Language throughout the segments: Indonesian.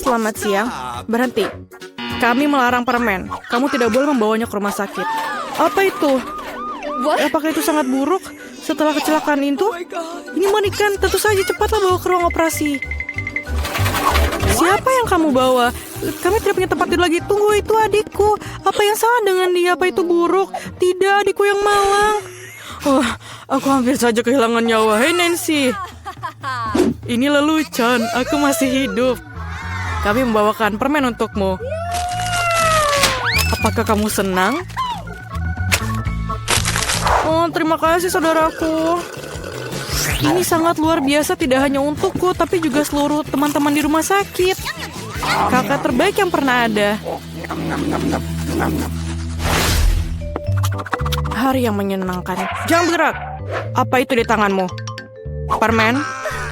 Selamat siang. Berhenti. Kami melarang permen. Kamu tidak boleh membawanya ke rumah sakit. Apa itu? Apakah itu sangat buruk? Setelah kecelakaan itu? Ini Monikan, tentu saja cepatlah bawa ke ruang operasi. Siapa yang kamu bawa? Kami tidak punya tempat tidur lagi. Tunggu, itu adikku. Apa yang salah dengan dia? Apa itu buruk? Tidak, adikku yang malang. Aku hampir saja kehilangan nyawa. Hei Nancy. Ini lelucon, aku masih hidup. Kami membawakan permen untukmu. Apakah kamu senang? Oh, terima kasih saudaraku. Ini sangat luar biasa, tidak hanya untukku, tapi juga seluruh teman-teman di rumah sakit. Kakak terbaik yang pernah ada. Hari yang menyenangkan. Jangan bergerak. Apa itu di tanganmu? Permen?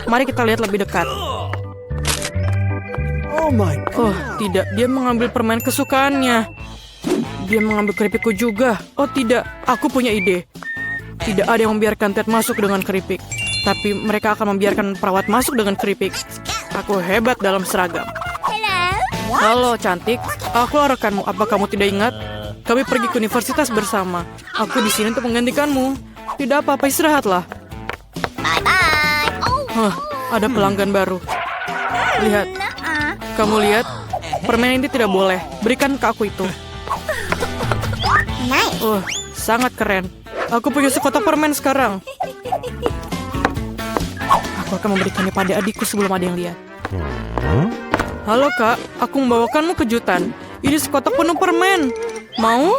Mari kita lihat lebih dekat. Oh, tidak. Dia mengambil permen kesukaannya. Dia mengambil keripikku juga. Oh, tidak. Aku punya ide. Tidak ada yang membiarkan Ted masuk dengan keripik. Tapi mereka akan membiarkan perawat masuk dengan keripik. Aku hebat dalam seragam. Halo, cantik. Aku rekanmu. Apa kamu tidak ingat? Kami pergi ke universitas bersama. Aku di sini untuk menggantikanmu. Tidak apa-apa, istirahatlah. Ada pelanggan baru. Lihat. Kamu lihat? Permen ini tidak boleh. Berikan ke aku itu. Sangat keren. Aku punya sekotak permen sekarang. Aku akan memberikannya pada adikku sebelum ada yang lihat. Halo kak, aku membawakanmu kejutan. Ini sekotak penuh permen. Mau?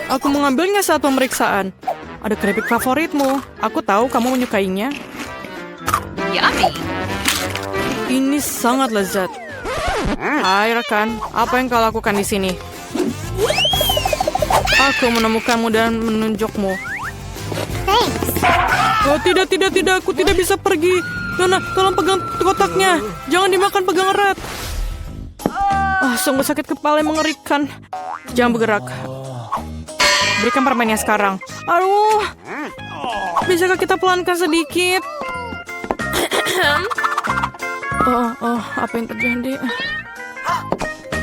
Aku mengambilnya saat pemeriksaan. Ada keripik favoritmu. Aku tahu kamu menyukainya. Yummy. Ini sangat lezat. Hai rekan, apa yang kau lakukan di sini? Aku menemukanmu dan menunjukmu. Oh tidak, aku tidak bisa pergi. Nona, tolong pegang kotaknya. Jangan dimakan, pegang erat. Sungguh sakit kepala yang mengerikan. Jangan bergerak. Berikan permennya sekarang. Aduh, bisakah kita pelankan sedikit? Apa yang terjadi?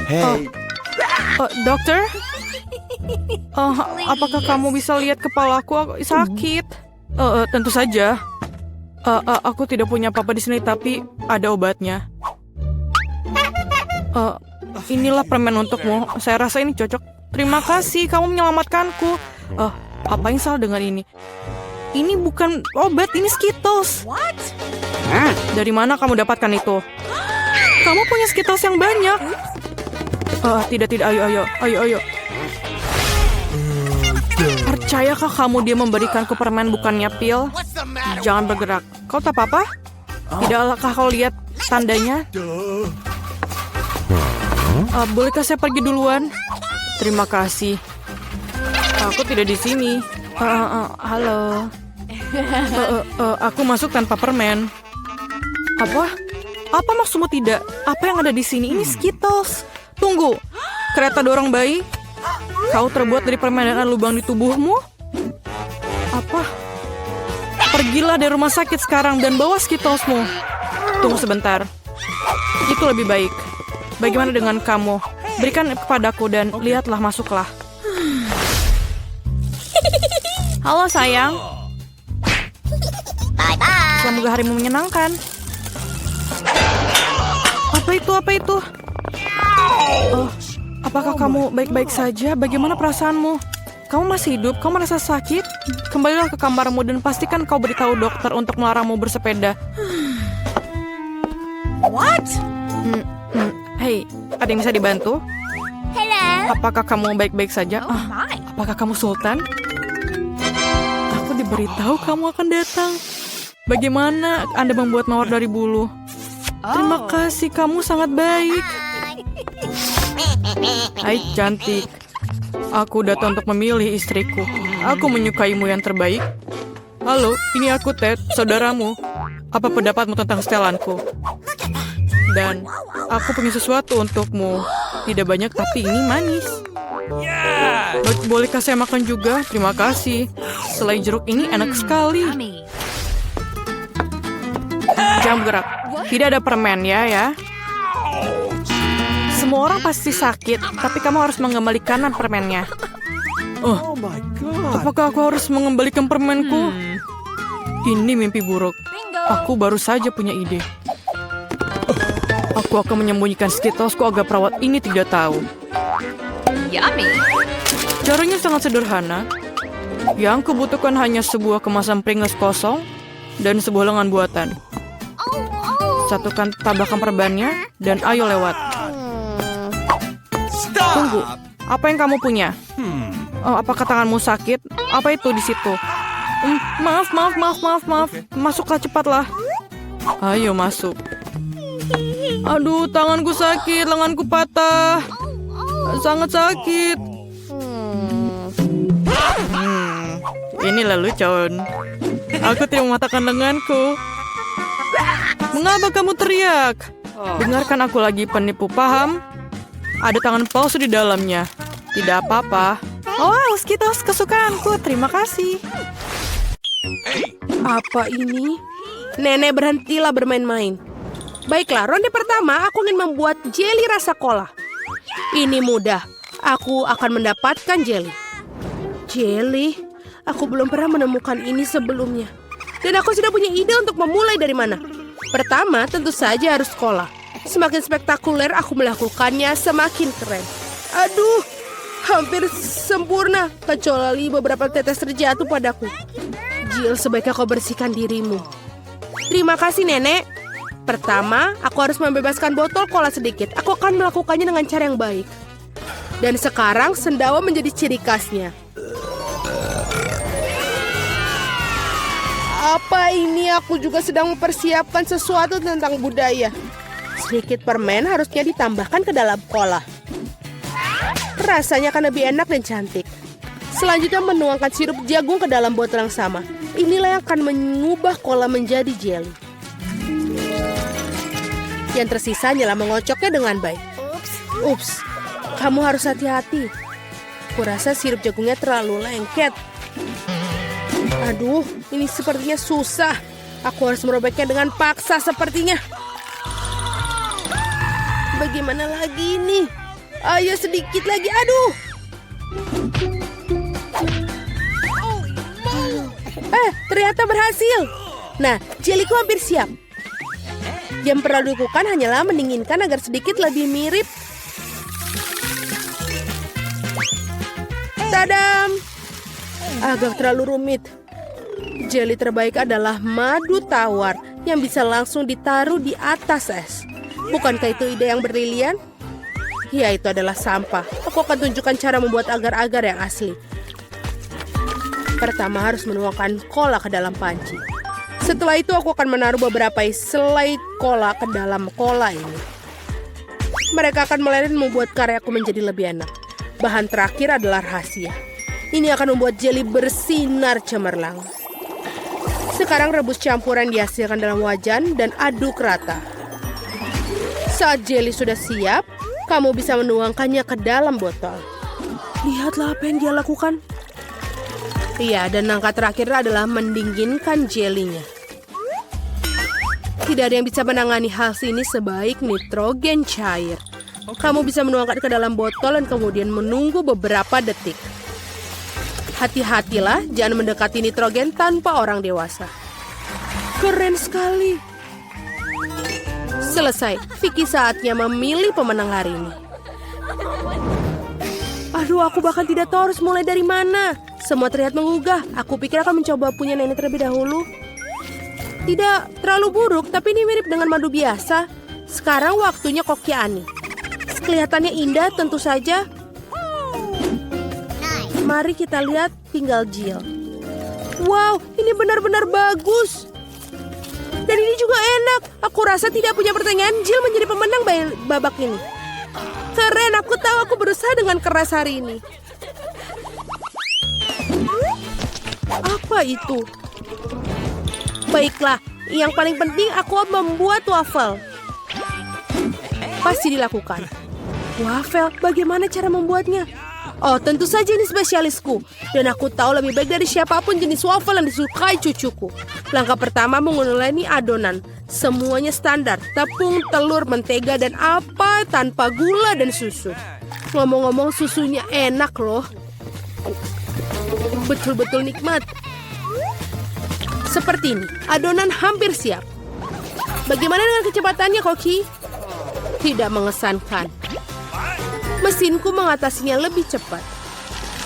Hey. Dokter? Apakah kamu bisa lihat kepalaku? Aku sakit. Tentu saja. Aku tidak punya apa-apa di sini, tapi ada obatnya. Inilah permen untukmu. Saya rasa ini cocok. Terima kasih, kamu menyelamatkanku. Apa yang salah dengan ini? Ini bukan obat, ini Skittles. Dari mana kamu dapatkan itu? Kamu punya Skittles yang banyak. Tidak, ayo. Percayakah kamu dia memberikanku permen bukannya pil? Jangan bergerak. Kau tak apa-apa? Tidakkah kau lihat tandanya? Bolehkah saya pergi duluan? Terima kasih. Aku tidak di sini. Halo. Aku masuk tanpa permen. Apa? Apa maksudmu tidak? Apa yang ada di sini? Ini Skittles. Tunggu. Kereta dorong bayi? Kau terbuat dari permen dan ada lubang di tubuhmu? Apa? Pergilah dari rumah sakit sekarang dan bawa Skittlesmu. Tunggu sebentar. Itu lebih baik. Bagaimana dengan kamu? Berikan kepadaku dan lihatlah, masuklah. Halo sayang. Semoga harimu menyenangkan. Apa itu? Apakah kamu baik-baik saja? Bagaimana perasaanmu? Kamu masih hidup? Kamu merasa sakit? Kembalilah ke kamarmu dan pastikan kau beritahu dokter untuk melarangmu bersepeda. What? Hei, ada yang bisa dibantu? Hello. Apakah kamu baik-baik saja? Oh my. Apakah kamu Sultan? Aku diberitahu kamu akan datang. Bagaimana Anda membuat mawar dari bulu? Terima kasih, kamu sangat baik. Hai cantik. Aku datang untuk memilih istriku. Aku menyukaimu yang terbaik. Halo, ini aku Ted, saudaramu. Apa pendapatmu tentang setelanku? Dan aku punya sesuatu untukmu. Tidak banyak, tapi ini manis. Bolehkah saya makan juga? Terima kasih. Selai jeruk ini enak sekali. Yummy. Jangan bergerak. Tidak ada permen ya. Semua orang pasti sakit, tapi kamu harus mengembalikan permennya. Oh, apakah aku harus mengembalikan permenku? Ini mimpi buruk. Aku baru saja punya ide. Aku akan menyembunyikan Skittlesku agar perawat ini tidak tahu. Yummy. Caranya sangat sederhana. Yang kubutuhkan hanya sebuah kemasan Pringles kosong dan sebuah lengan buatan. Satukan tabakan perbannya dan ayo lewat. Tunggu, apa yang kamu punya? Oh, apakah tanganmu sakit? Apa itu di situ? Maaf. Masuklah cepatlah. Ayo masuk. Aduh, tanganku sakit, lenganku patah. Sangat sakit. Ini lelucon. Aku tidak mematahkan lenganku. Mengapa kamu teriak? Dengarkan aku lagi, penipu, paham? Ada tangan palsu di dalamnya. Tidak apa-apa. Oh, Skittles kesukaanku. Terima kasih. Apa ini? Nenek, berhentilah bermain-main. Baiklah, ronde pertama aku ingin membuat jelly rasa cola. Ini mudah. Aku akan mendapatkan jelly. Jelly? Aku belum pernah menemukan ini sebelumnya. Dan aku sudah punya ide untuk memulai dari mana. Pertama, tentu saja harus cola. Semakin spektakuler aku melakukannya, semakin keren. Aduh, hampir sempurna. Kecuali beberapa tetes terjatuh padaku. Jill, sebaiknya kau bersihkan dirimu. Terima kasih, Nenek. Pertama, aku harus membebaskan botol cola sedikit. Aku akan melakukannya dengan cara yang baik. Dan sekarang, sendawa menjadi ciri khasnya. Apa ini? Aku juga sedang mempersiapkan sesuatu tentang budaya. Sedikit permen harusnya ditambahkan ke dalam cola. Rasanya akan lebih enak dan cantik. Selanjutnya menuangkan sirup jagung ke dalam botol yang sama. Inilah yang akan mengubah cola menjadi jelly. Yang tersisa hanyalah mengocoknya dengan baik. Ups, kamu harus hati-hati. Kurasa sirup jagungnya terlalu lengket. Aduh, ini sepertinya susah. Aku harus merobeknya dengan paksa sepertinya. Bagaimana lagi ini? Ayo sedikit lagi, aduh. Ternyata berhasil. Nah, jellyku hampir siap. Yang perlu dilakukan hanyalah mendinginkan agar sedikit lebih mirip. Tadam! Agak terlalu rumit. Jelly terbaik adalah madu tawar yang bisa langsung ditaruh di atas es. Bukankah itu ide yang brilian? Ya, itu adalah sampah. Aku akan tunjukkan cara membuat agar-agar yang asli. Pertama harus menuangkan cola ke dalam panci. Setelah itu aku akan menaruh beberapa selai cola ke dalam cola ini. Mereka akan meleleh dan membuat karyaku menjadi lebih enak. Bahan terakhir adalah rahasia. Ini akan membuat jelly bersinar cemerlang. Sekarang rebus campuran dihasilkan dalam wajan dan aduk rata. Saat jelly sudah siap, kamu bisa menuangkannya ke dalam botol. Lihatlah apa yang dia lakukan. Iya, dan langkah terakhir adalah mendinginkan jelly-nya. Tidak ada yang bisa menangani hal ini sebaik nitrogen cair. Kamu bisa menuangkan ke dalam botol dan kemudian menunggu beberapa detik. Hati-hatilah, jangan mendekati nitrogen tanpa orang dewasa. Keren sekali. Selesai. Vicky saatnya memilih pemenang hari ini. Aduh, aku bahkan tidak tahu harus mulai dari mana. Semua terlihat menggugah. Aku pikir akan mencoba punya nenek terlebih dahulu. Tidak terlalu buruk, tapi ini mirip dengan madu biasa. Sekarang waktunya koki Ani. Kelihatannya indah tentu saja. Mari kita lihat tinggal Jill. Wow, ini benar-benar bagus. Dan ini juga enak. Aku rasa tidak punya pertanyaan, Jill menjadi pemenang babak ini. Keren, aku tahu aku berusaha dengan keras hari ini. Apa itu? Baiklah, yang paling penting aku membuat waffle. Pasti dilakukan. Waffle, bagaimana cara membuatnya? Oh, tentu saja ini spesialisku. Dan aku tahu lebih baik dari siapapun jenis waffle yang disukai cucuku. Langkah pertama menguleni adonan. Semuanya standar, tepung, telur, mentega, dan apa tanpa gula dan susu. Ngomong-ngomong susunya enak loh. Betul-betul nikmat. Seperti ini, adonan hampir siap. Bagaimana dengan kecepatannya, Koki? Tidak mengesankan. Mesinku mengatasinya lebih cepat.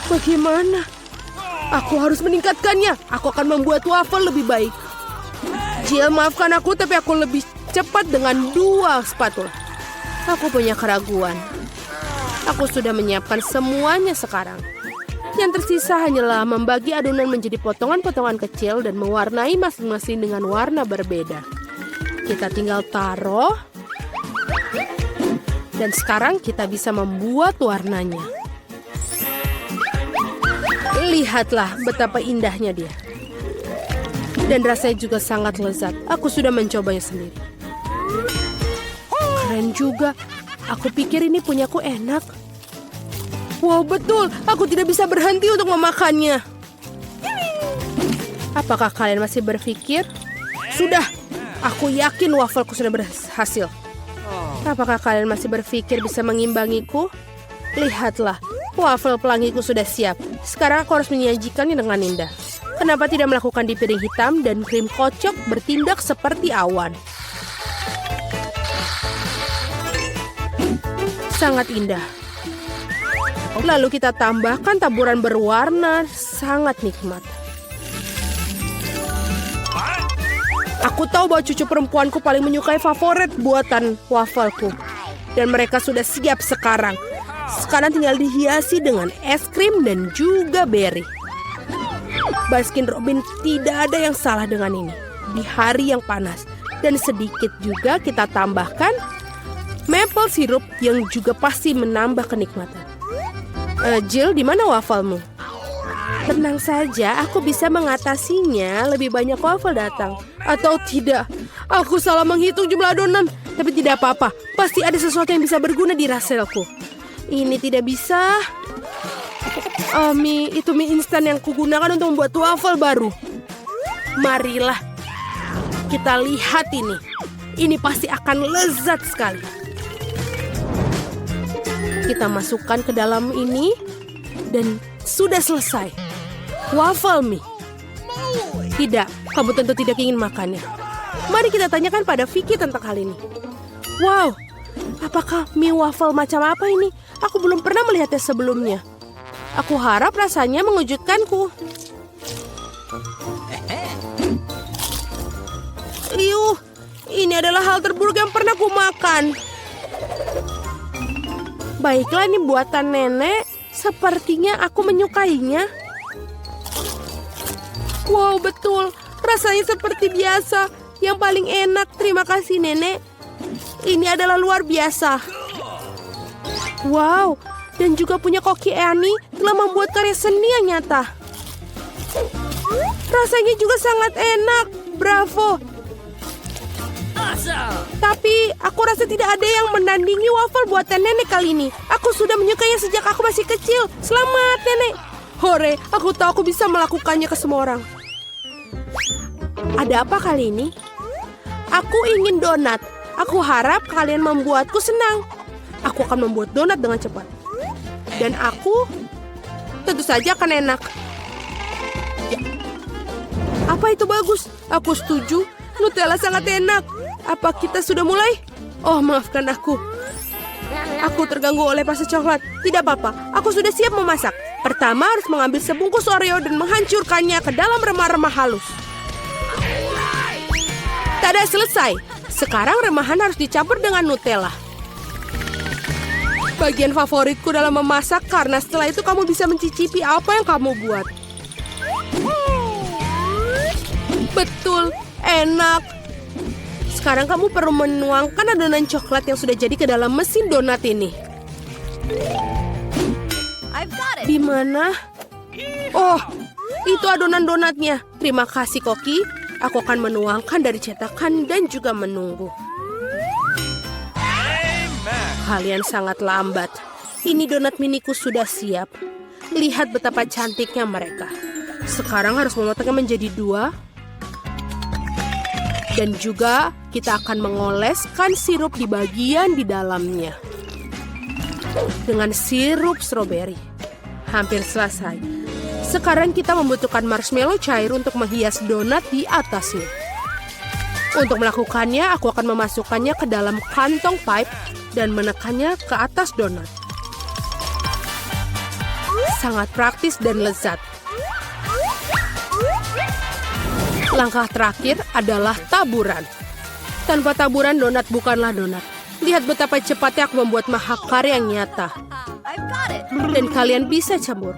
Bagaimana? Aku harus meningkatkannya. Aku akan membuat waffle lebih baik. Jill, maafkan aku, tapi aku lebih cepat dengan 2 spatula. Aku punya keraguan. Aku sudah menyiapkan semuanya sekarang. Yang tersisa hanyalah membagi adonan menjadi potongan-potongan kecil dan mewarnai masing-masing dengan warna berbeda. Kita tinggal taruh. Dan sekarang kita bisa membuat warnanya. Lihatlah betapa indahnya dia. Dan rasanya juga sangat lezat. Aku sudah mencobanya sendiri. Keren juga. Aku pikir ini punyaku enak. Wow, betul. Aku tidak bisa berhenti untuk memakannya. Apakah kalian masih berpikir? Sudah. Aku yakin wafelku sudah berhasil. Apakah kalian masih berpikir bisa mengimbangiku? Lihatlah. Wafel pelangiku sudah siap. Sekarang aku harus menyajikannya dengan indah. Kenapa tidak melakukan di piring hitam dan krim kocok bertindak seperti awan? Sangat indah. Lalu kita tambahkan taburan berwarna, sangat nikmat. Aku tahu bahwa cucu perempuanku paling menyukai favorit buatan wafelku. Dan mereka sudah siap sekarang. Sekarang tinggal dihiasi dengan es krim dan juga berry. Baskin Robbins tidak ada yang salah dengan ini. Di hari yang panas. Dan sedikit juga kita tambahkan maple syrup yang juga pasti menambah kenikmatan. Jill, di mana wafelmu? Tenang saja, aku bisa mengatasinya. Lebih banyak waffle datang. Atau tidak, aku salah menghitung jumlah adonan. Tapi tidak apa-apa, pasti ada sesuatu yang bisa berguna di raselku. Ini tidak bisa. Itu mie instan yang kugunakan untuk membuat waffle baru. Marilah kita lihat ini. Ini pasti akan lezat sekali. Kita masukkan ke dalam ini. Dan sudah selesai. Waffle mie. Tidak, kamu tentu tidak ingin makannya. Mari kita tanyakan pada Vicky tentang hal ini. Wow, apakah mie waffle macam apa ini? Aku belum pernah melihatnya sebelumnya. Aku harap rasanya mengejutkanku. Iuh, ini adalah hal terburuk yang pernah ku makan. Baiklah, ini buatan nenek. Sepertinya aku menyukainya. Wow, betul. Rasanya seperti biasa. Yang paling enak. Terima kasih, nenek. Ini adalah luar biasa. Wow, dan juga punya Koki Annie telah membuat karya seni yang nyata. Rasanya juga sangat enak. Bravo. Tapi aku rasa tidak ada yang menandingi waffle buatan nenek kali ini. Aku sudah menyukainya sejak aku masih kecil. Selamat, nenek. Hore, aku tahu aku bisa melakukannya ke semua orang. Ada apa kali ini? Aku ingin donat. Aku harap kalian membuatku senang. Aku akan membuat donat dengan cepat. Dan aku tentu saja akan enak. Ya. Apa itu bagus? Aku setuju. Nutella sangat enak. Apa kita sudah mulai? Oh, maafkan aku. Aku terganggu oleh pasta coklat. Tidak apa-apa, aku sudah siap memasak. Pertama harus mengambil sebungkus Oreo dan menghancurkannya ke dalam remah-remah halus. Tada, selesai. Sekarang remahan harus dicampur dengan Nutella. Bagian favoritku dalam memasak karena setelah itu kamu bisa mencicipi apa yang kamu buat. Betul, enak. Sekarang kamu perlu menuangkan adonan coklat yang sudah jadi ke dalam mesin donat ini. Di mana? Oh, itu adonan donatnya. Terima kasih, Koki. Aku akan menuangkan dari cetakan dan juga menunggu. Kalian sangat lambat. Ini donat miniku sudah siap. Lihat betapa cantiknya mereka. Sekarang harus memotongnya menjadi 2. Dan juga kita akan mengoleskan sirup di bagian di dalamnya. Dengan sirup stroberi. Hampir selesai. Sekarang kita membutuhkan marshmallow cair untuk menghias donat di atasnya. Untuk melakukannya, aku akan memasukkannya ke dalam kantong pipe dan menekannya ke atas donat. Sangat praktis dan lezat. Langkah terakhir adalah taburan. Tanpa taburan, donat bukanlah donat. Lihat betapa cepatnya aku membuat mahakarya yang nyata. Dan kalian bisa campur.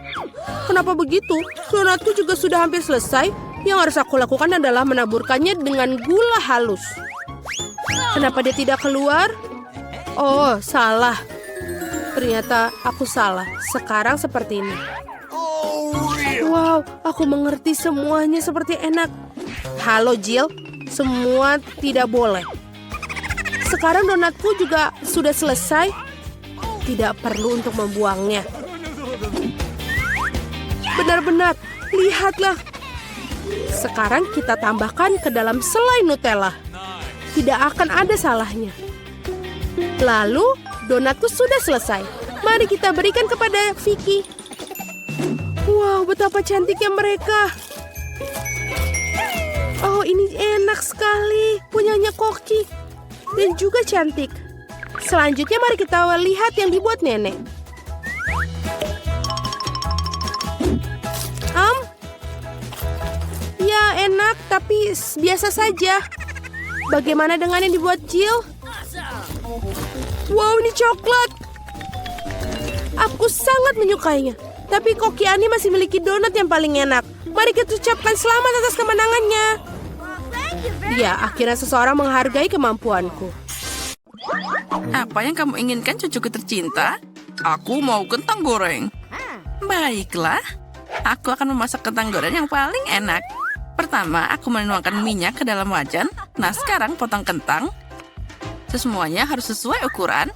Kenapa begitu? Donatku juga sudah hampir selesai. Yang harus aku lakukan adalah menaburkannya dengan gula halus. Kenapa dia tidak keluar? Oh, salah. Ternyata aku salah. Sekarang seperti ini. Wow, aku mengerti semuanya seperti enak. Halo Jill, semua tidak boleh. Sekarang donatku juga sudah selesai. Tidak perlu untuk membuangnya. Benar-benar, lihatlah. Sekarang kita tambahkan ke dalam selai Nutella. Tidak akan ada salahnya. Lalu, donatku sudah selesai. Mari kita berikan kepada Vicky. Wow, betapa cantiknya mereka. Oh, ini enak sekali. Punyanya Koki. Dan juga cantik. Selanjutnya mari kita lihat yang dibuat nenek. Ya enak, tapi biasa saja. Bagaimana dengan yang dibuat Jill? Wow, ini coklat. Aku sangat menyukainya. Tapi Koki Ani masih memiliki donat yang paling enak. Mari kita ucapkan selamat atas kemenangannya. Ya, akhirnya seseorang menghargai kemampuanku. Apa yang kamu inginkan, cucuku tercinta? Aku mau kentang goreng. Baiklah, aku akan memasak kentang goreng yang paling enak. Pertama, aku menuangkan minyak ke dalam wajan. Nah, sekarang potong kentang. Semuanya harus sesuai ukuran.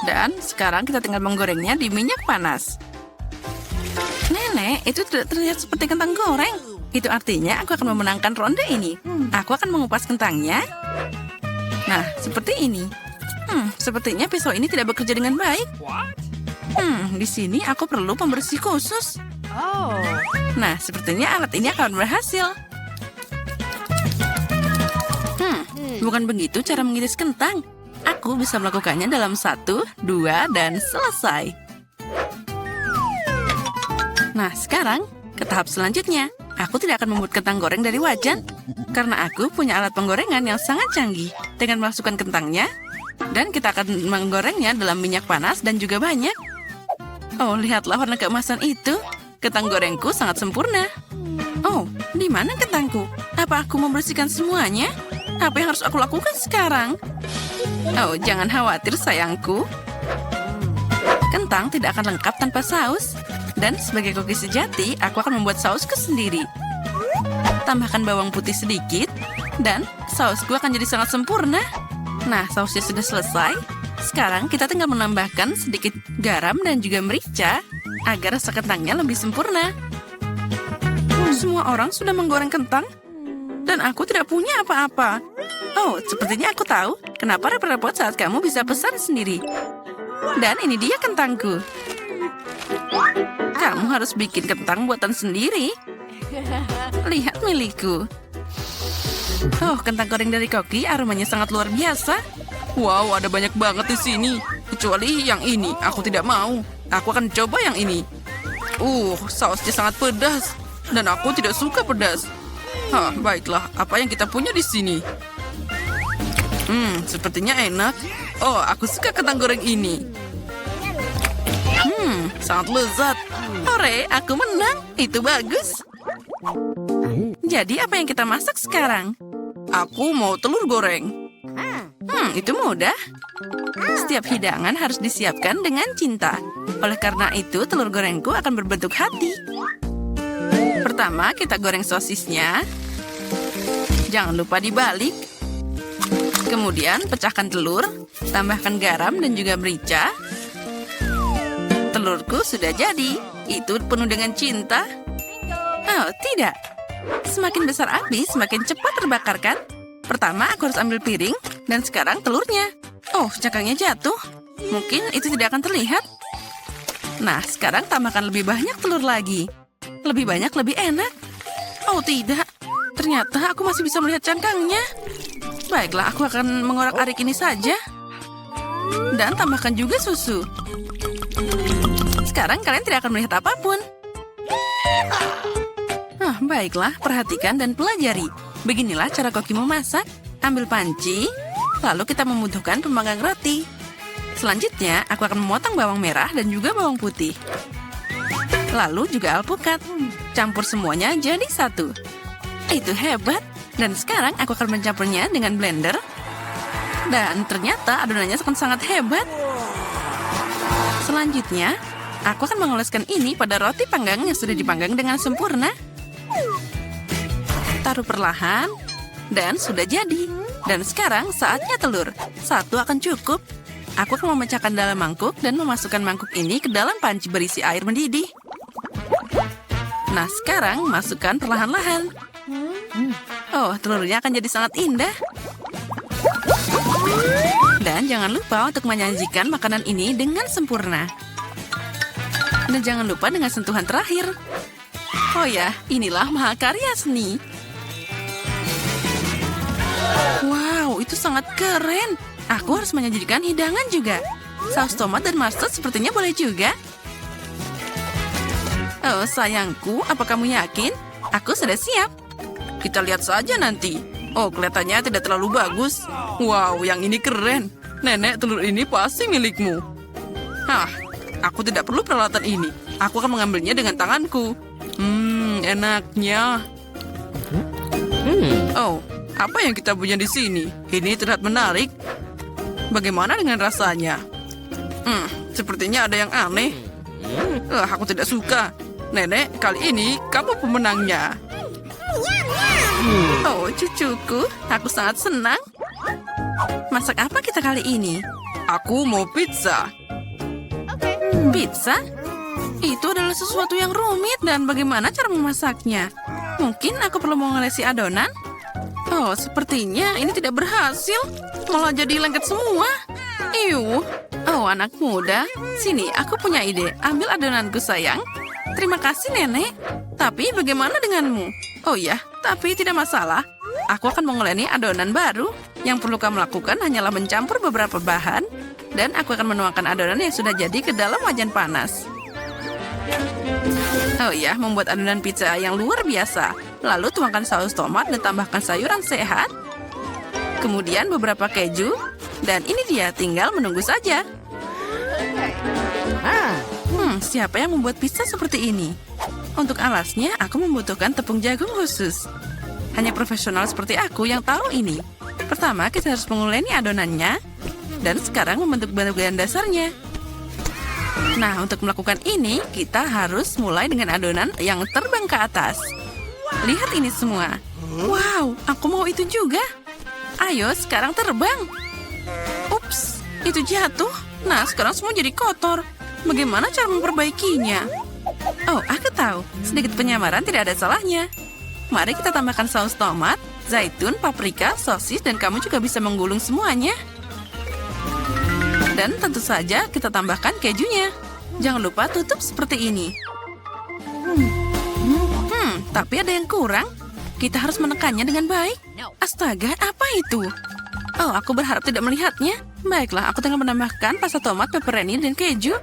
Dan sekarang kita tinggal menggorengnya di minyak panas. Nenek, itu tidak terlihat seperti kentang goreng. Itu artinya aku akan memenangkan ronde ini. Aku akan mengupas kentangnya. Nah, seperti ini. Sepertinya pisau ini tidak bekerja dengan baik. Di sini aku perlu pembersih khusus. Nah, sepertinya alat ini akan berhasil. Bukan begitu cara mengiris kentang. Aku bisa melakukannya dalam 1, 2, dan selesai. Nah, sekarang ke tahap selanjutnya. Aku tidak akan membuat kentang goreng dari wajan. Karena aku punya alat penggorengan yang sangat canggih. Dengan memasukkan kentangnya. Dan kita akan menggorengnya dalam minyak panas dan juga banyak. Oh, lihatlah warna keemasan itu. Kentang gorengku sangat sempurna. Oh, di mana kentangku? Apa aku membersihkan semuanya? Apa yang harus aku lakukan sekarang? Oh, jangan khawatir sayangku. Kentang tidak akan lengkap tanpa saus. Dan sebagai koki sejati, aku akan membuat sausku sendiri. Tambahkan bawang putih sedikit. Dan sausku akan jadi sangat sempurna. Nah, sausnya sudah selesai. Sekarang kita tinggal menambahkan sedikit garam dan juga merica agar rasa kentangnya lebih sempurna. Semua orang sudah menggoreng kentang dan aku tidak punya apa-apa. Oh, sepertinya aku tahu kenapa repot-repot saat kamu bisa pesan sendiri. Dan ini dia kentangku. Kamu harus bikin kentang buatan sendiri. Lihat milikku. Oh, kentang goreng dari Koki aromanya sangat luar biasa. Wow, ada banyak banget di sini. Kecuali yang ini, aku tidak mau. Aku akan coba yang ini. Sausnya sangat pedas. Dan aku tidak suka pedas. Baiklah, apa yang kita punya di sini? Sepertinya enak. Oh, aku suka kentang goreng ini. Sangat lezat. Hore, aku menang. Itu bagus. Jadi apa yang kita masak sekarang? Aku mau telur goreng. Itu mudah. Setiap hidangan harus disiapkan dengan cinta. Oleh karena itu, telur gorengku akan berbentuk hati. Pertama, kita goreng sosisnya. Jangan lupa dibalik. Kemudian, pecahkan telur. Tambahkan garam dan juga merica. Telurku sudah jadi. Itu penuh dengan cinta. Oh, tidak. Semakin besar api, semakin cepat terbakar, kan? Pertama, aku harus ambil piring, dan sekarang telurnya. Oh, cangkangnya jatuh. Mungkin itu tidak akan terlihat. Nah, sekarang tambahkan lebih banyak telur lagi. Lebih banyak, lebih enak. Oh, tidak. Ternyata aku masih bisa melihat cangkangnya. Baiklah, aku akan mengorak-arik ini saja. Dan tambahkan juga susu. Sekarang kalian tidak akan melihat apapun. Baiklah, perhatikan dan pelajari. Beginilah cara koki memasak. Ambil panci, lalu kita membutuhkan pemanggang roti. Selanjutnya, aku akan memotong bawang merah dan juga bawang putih. Lalu juga alpukat. Campur semuanya jadi satu. Itu hebat. Dan sekarang aku akan mencampurnya dengan blender. Dan ternyata adonannya akan sangat hebat. Selanjutnya, aku akan mengoleskan ini pada roti panggang yang sudah dipanggang dengan sempurna. Taruh perlahan. Dan sudah jadi. Dan sekarang saatnya telur. Satu akan cukup. Aku akan memecahkan dalam mangkuk dan memasukkan mangkuk ini ke dalam panci berisi air mendidih. Nah, sekarang masukkan perlahan-lahan. Oh, telurnya akan jadi sangat indah. Dan jangan lupa untuk menyajikan makanan ini dengan sempurna. Dan jangan lupa dengan sentuhan terakhir. Oh ya, inilah mahakarya seni. Wow, itu sangat keren. Aku harus menyajikan hidangan juga. Saus tomat dan mustard sepertinya boleh juga. Oh, sayangku, apa kamu yakin? Aku sudah siap. Kita lihat saja nanti. Oh, kelihatannya tidak terlalu bagus. Wow, yang ini keren. Nenek, telur ini pasti milikmu. Aku tidak perlu peralatan ini. Aku akan mengambilnya dengan tanganku. Enaknya. Oh, apa yang kita punya di sini? Ini terlihat menarik. Bagaimana dengan rasanya? Sepertinya ada yang aneh. Aku tidak suka. Nenek, kali ini kamu pemenangnya. Oh, cucuku, aku sangat senang. Masak apa kita kali ini? Aku mau pizza. Pizza? Itu adalah sesuatu yang rumit dan bagaimana cara memasaknya? Mungkin aku perlu mengolesi adonan? Oh, sepertinya ini tidak berhasil. Malah jadi lengket semua. Iuh. Oh, anak muda. Sini, aku punya ide. Ambil adonanku, sayang. Terima kasih, Nenek. Tapi bagaimana denganmu? Oh ya, tapi tidak masalah. Aku akan menguleni adonan baru. Yang perlu kamu lakukan hanyalah mencampur beberapa bahan. Dan aku akan menuangkan adonan yang sudah jadi ke dalam wajan panas. Oh ya, membuat adonan pizza yang luar biasa. Lalu tuangkan saus tomat dan tambahkan sayuran sehat. Kemudian beberapa keju. Dan ini dia, tinggal menunggu saja. Siapa yang membuat pizza seperti ini? Untuk alasnya, aku membutuhkan tepung jagung khusus. Hanya profesional seperti aku yang tahu ini. Pertama, kita harus menguleni adonannya. Dan sekarang membentuk bagian dasarnya. Nah, untuk melakukan ini, kita harus mulai dengan adonan yang terbang ke atas. Lihat ini semua. Wow, aku mau itu juga. Ayo, sekarang terbang. Ups, itu jatuh. Nah, sekarang semua jadi kotor. Bagaimana cara memperbaikinya? Oh, aku tahu. Sedikit penyamaran tidak ada salahnya. Mari kita tambahkan saus tomat, zaitun, paprika, sosis, dan kamu juga bisa menggulung semuanya. Dan tentu saja kita tambahkan kejunya. Jangan lupa tutup seperti ini. Tapi ada yang kurang. Kita harus menekannya dengan baik. Astaga, apa itu? Oh, aku berharap tidak melihatnya. Baiklah, aku tinggal menambahkan pasta tomat, pepperoni, dan keju.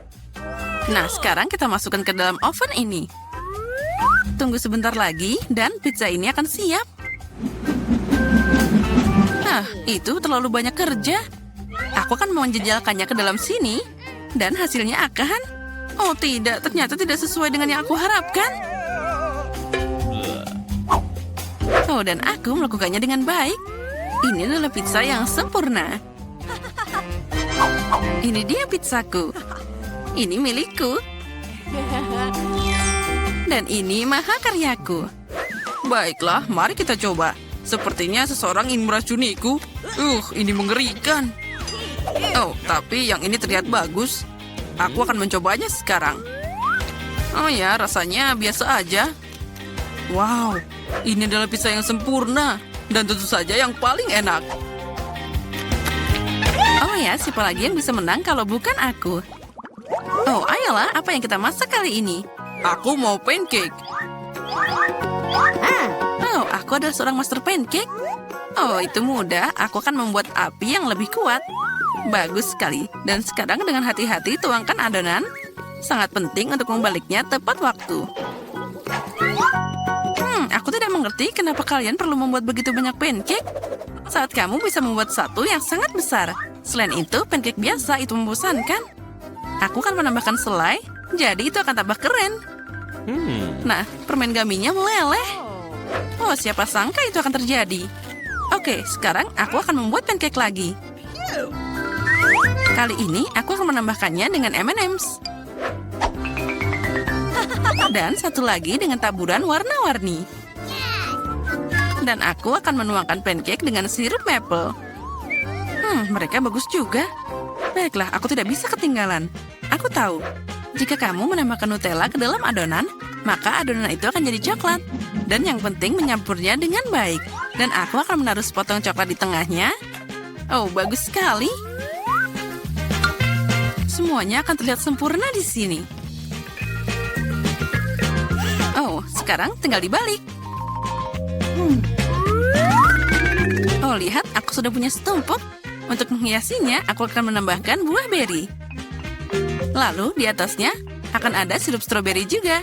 Nah, sekarang kita masukkan ke dalam oven ini. Tunggu sebentar lagi, dan pizza ini akan siap. Itu terlalu banyak kerja. Aku akan menjejalkannya ke dalam sini, dan hasilnya akan... Oh tidak, ternyata tidak sesuai dengan yang aku harapkan. Oh, dan aku melakukannya dengan baik. Ini adalah pizza yang sempurna. Ini dia pizzaku. Ini milikku. Dan ini mahakaryaku. Baiklah, mari kita coba. Sepertinya seseorang ingin meracuniku. Ini mengerikan. Oh, tapi yang ini terlihat bagus. Aku akan mencobanya sekarang. Oh ya, rasanya biasa aja. Wow, ini adalah pizza yang sempurna. Dan tentu saja yang paling enak. Oh ya, siapa lagi yang bisa menang kalau bukan aku? Oh, ayolah, apa yang kita masak kali ini? Aku mau pancake. Oh, aku adalah seorang master pancake. Oh, itu mudah. Aku akan membuat api yang lebih kuat. Bagus sekali. Dan sekarang dengan hati-hati tuangkan adonan. Sangat penting untuk membaliknya tepat waktu. Aku tidak mengerti kenapa kalian perlu membuat begitu banyak pancake. Saat kamu bisa membuat satu yang sangat besar. Selain itu, pancake biasa itu membosankan. Aku akan menambahkan selai, jadi itu akan tambah keren. Nah, permen gaminya meleleh. Oh, siapa sangka itu akan terjadi. Oke, sekarang aku akan membuat pancake lagi. Kali ini, aku akan menambahkannya dengan M&M's. Dan satu lagi dengan taburan warna-warni. Dan aku akan menuangkan pancake dengan sirup maple. Mereka bagus juga. Baiklah, aku tidak bisa ketinggalan. Aku tahu, jika kamu menambahkan Nutella ke dalam adonan, maka adonan itu akan jadi coklat. Dan yang penting menyampurnya dengan baik. Dan aku akan menaruh sepotong coklat di tengahnya. Oh, bagus sekali. Semuanya akan terlihat sempurna di sini. Oh, sekarang tinggal dibalik. Oh, lihat, aku sudah punya setumpuk. Untuk menghiasinya, aku akan menambahkan buah beri. Lalu, di atasnya akan ada sirup stroberi juga.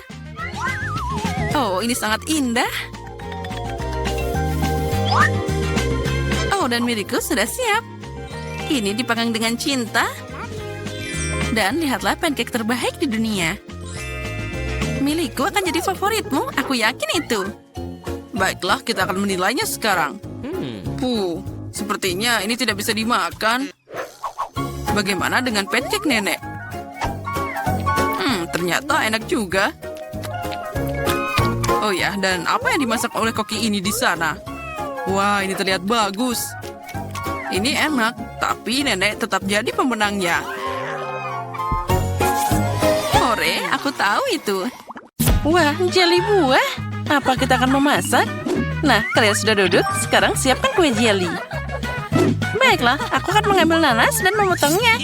Oh, ini sangat indah. Oh, dan milikku sudah siap. Ini dipanggang dengan cinta. Dan lihatlah pancake terbaik di dunia. Milikku akan jadi favoritmu, aku yakin itu. Baiklah, kita akan menilainya sekarang. Sepertinya ini tidak bisa dimakan. Bagaimana dengan pancake nenek? Ternyata enak juga. Oh ya, dan apa yang dimasak oleh koki ini di sana? Wah, ini terlihat bagus. Ini enak, tapi nenek tetap jadi pemenangnya. Hore, aku tahu itu. Wah, jelly buah. Apa kita akan memasak? Nah, kalian sudah duduk, sekarang siapkan kue jelly. Baiklah, aku akan mengambil nanas dan memotongnya.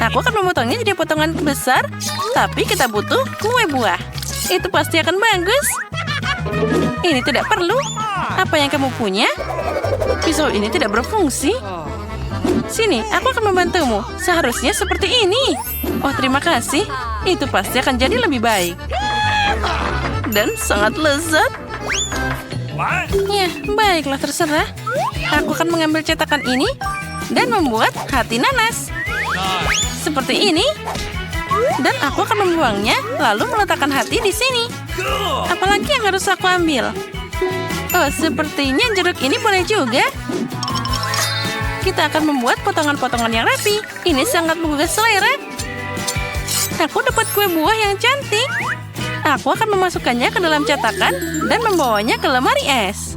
Aku akan memotongnya jadi potongan besar, tapi kita butuh kue buah. Itu pasti akan bagus. Ini tidak perlu. Apa yang kamu punya? Pisau ini tidak berfungsi. Sini, aku akan membantumu. Seharusnya seperti ini. Oh, terima kasih. Itu pasti akan jadi lebih baik. Dan sangat lezat. Ya, baiklah, terserah. Aku akan mengambil cetakan ini dan membuat hati nanas. Seperti ini. Dan aku akan membuangnya, lalu meletakkan hati di sini. Apalagi yang harus aku ambil? Oh, sepertinya jeruk ini boleh juga. Kita akan membuat potongan-potongan yang rapi. Ini sangat menggugah selera. Aku dapat kue buah yang cantik. Aku akan memasukkannya ke dalam cetakan dan membawanya ke lemari es.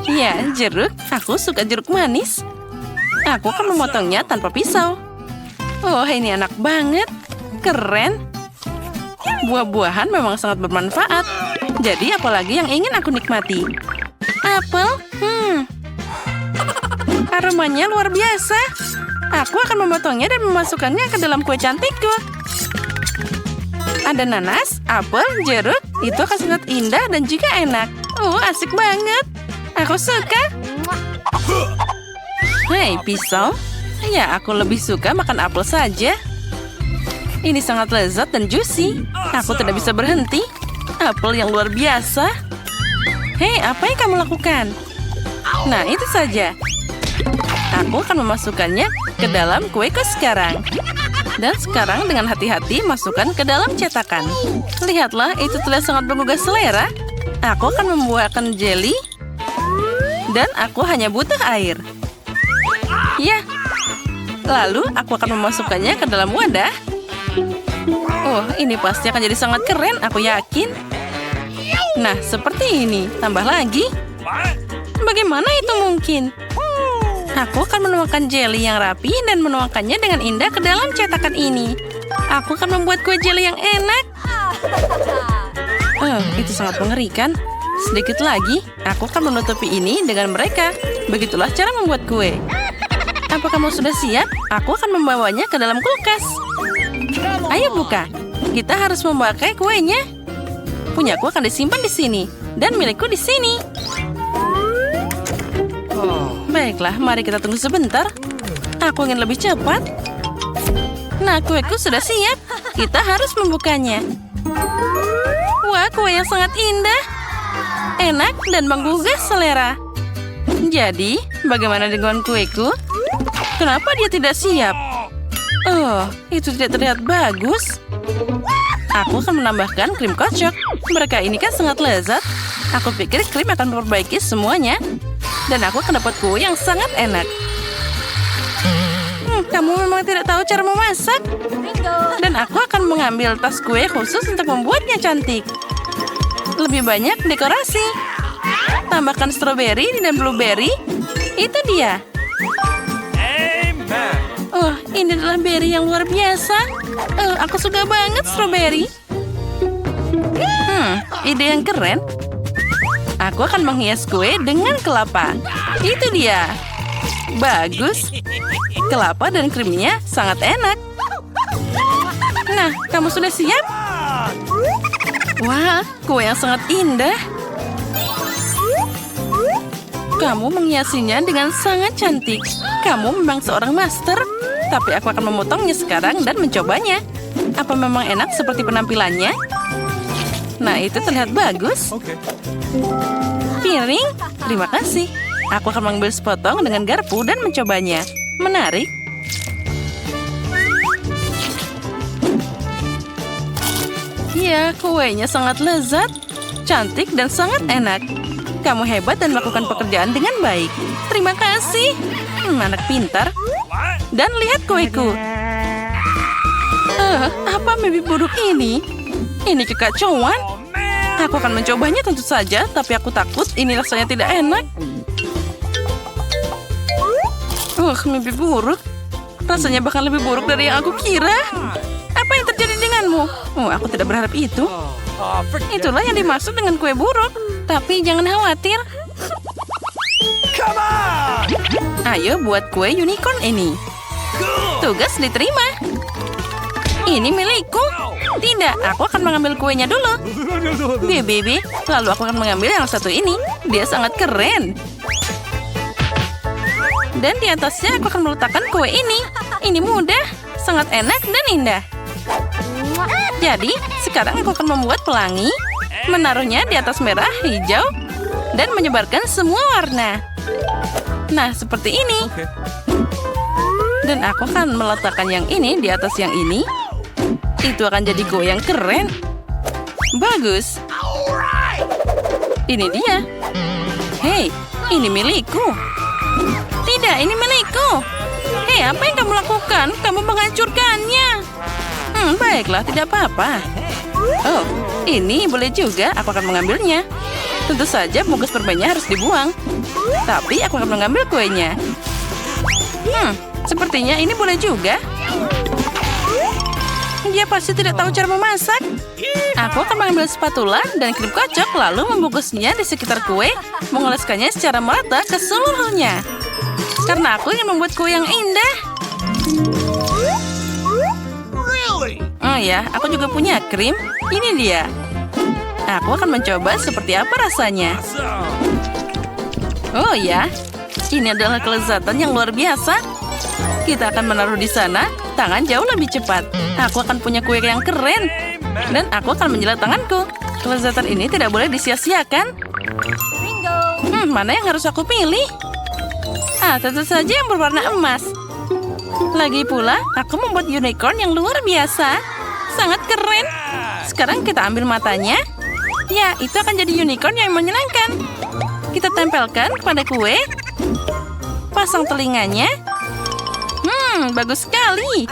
Ya, jeruk. Aku suka jeruk manis. Aku akan memotongnya tanpa pisau. Oh, ini enak banget. Keren. Buah-buahan memang sangat bermanfaat. Jadi, apalagi yang ingin aku nikmati? Apel? Aromanya luar biasa. Aku akan memotongnya dan memasukkannya ke dalam kue cantikku. Ada nanas, apel, jeruk. Itu akan sangat indah dan juga enak. Oh, asik banget. Aku suka. Hei, pisau. Ya, aku lebih suka makan apel saja. Ini sangat lezat dan juicy. Aku tidak bisa berhenti. Apel yang luar biasa. Hei, apa yang kamu lakukan? Nah, itu saja. Aku akan memasukkannya ke dalam kueku sekarang. Dan sekarang dengan hati-hati masukkan ke dalam cetakan. Lihatlah, itu terlihat sangat menggugah selera. Aku akan membuahkan jelly. Dan aku hanya butuh air. Ya. Lalu aku akan memasukkannya ke dalam wadah. Oh, ini pasti akan jadi sangat keren, aku yakin. Nah, seperti ini. Tambah lagi. Bagaimana itu mungkin? Aku akan menuangkan jelly yang rapi dan menuangkannya dengan indah ke dalam cetakan ini. Aku akan membuat kue jelly yang enak. Oh, itu sangat mengerikan. Sedikit lagi, aku akan menutupi ini dengan mereka. Begitulah cara membuat kue. Apa kamu sudah siap? Aku akan membawanya ke dalam kulkas. Ayo buka. Kita harus memakai kuenya. Punyaku akan disimpan di sini. Dan milikku di sini. Baiklah, mari kita tunggu sebentar. Aku ingin lebih cepat. Nah, kueku sudah siap. Kita harus membukanya. Wah, kue yang sangat indah. Enak dan menggugah selera. Jadi, bagaimana dengan kueku? Kenapa dia tidak siap? Oh, itu tidak terlihat bagus. Aku akan menambahkan krim kocok. Mereka ini kan sangat lezat. Aku pikir krim akan memperbaiki semuanya. Dan aku akan dapat kue yang sangat enak. Kamu memang tidak tahu cara memasak. Dan aku akan mengambil tas kue khusus untuk membuatnya cantik. Lebih banyak dekorasi. Tambahkan stroberi dan blueberry. Itu dia. Oh, ini adalah berry yang luar biasa. Aku suka banget stroberi. Ide yang keren. Aku akan menghias kue dengan kelapa. Itu dia. Bagus. Kelapa dan krimnya sangat enak. Nah, kamu sudah siap? Wah, kue yang sangat indah. Kamu menghiasinya dengan sangat cantik. Kamu memang seorang master. Tapi aku akan memotongnya sekarang dan mencobanya. Apa memang enak seperti penampilannya? Nah, itu terlihat bagus. Piring, terima kasih. Aku akan mengambil sepotong dengan garpu dan mencobanya. Menarik. Ya, kuenya sangat lezat, cantik dan sangat enak. Kamu hebat dan melakukan pekerjaan dengan baik. Terima kasih. Anak pintar. Dan lihat kueku. Apa mimpi buruk ini? Ini kekacauan. Aku akan mencobanya tentu saja, tapi aku takut ini rasanya tidak enak. Mimpi buruk. Rasanya bahkan lebih buruk dari yang aku kira. Apa yang terjadi denganmu? Aku tidak berharap itu. Itulah yang dimaksud dengan kue buruk. Tapi jangan khawatir. Ayo buat kue unicorn ini. Tugas diterima. Ini milikku. Tidak, aku akan mengambil kuenya dulu. Bebe, lalu aku akan mengambil yang satu ini. Dia sangat keren. Dan di atasnya aku akan meletakkan kue ini. Ini mudah, sangat enak dan indah. Jadi, sekarang aku akan membuat pelangi, menaruhnya di atas merah, hijau, dan menyebarkan semua warna. Nah, seperti ini. Dan aku akan meletakkan yang ini di atas yang ini. Itu akan jadi kue yang keren. Bagus. Ini dia. Hei, ini milikku. Tidak, ini milikku. Hei, apa yang kamu lakukan? Kamu menghancurkannya. Baiklah, tidak apa-apa. Oh, ini boleh juga. Aku akan mengambilnya. Tentu saja bungkus permennya harus dibuang. Tapi aku akan mengambil kuenya. Sepertinya ini boleh juga. Dia pasti tidak tahu cara memasak. Aku akan mengambil spatula dan krim kocok lalu membungkusnya di sekitar kue, mengoleskannya secara merata ke seluruhnya. Karena aku ingin membuat kue yang indah. Oh ya, aku juga punya krim. Ini dia. Aku akan mencoba seperti apa rasanya. Oh ya, ini adalah kelezatan yang luar biasa. Kita akan menaruh di sana, tangan jauh lebih cepat. Aku akan punya kue yang keren. Dan aku akan menjilat tanganku. Kelezatan ini tidak boleh disia-siakan. Mana yang harus aku pilih? Tentu saja yang berwarna emas. Lagi pula, aku membuat unicorn yang luar biasa. Sangat keren. Sekarang kita ambil matanya. Ya, itu akan jadi unicorn yang menyenangkan. Kita tempelkan pada kue. Pasang telinganya. Bagus sekali.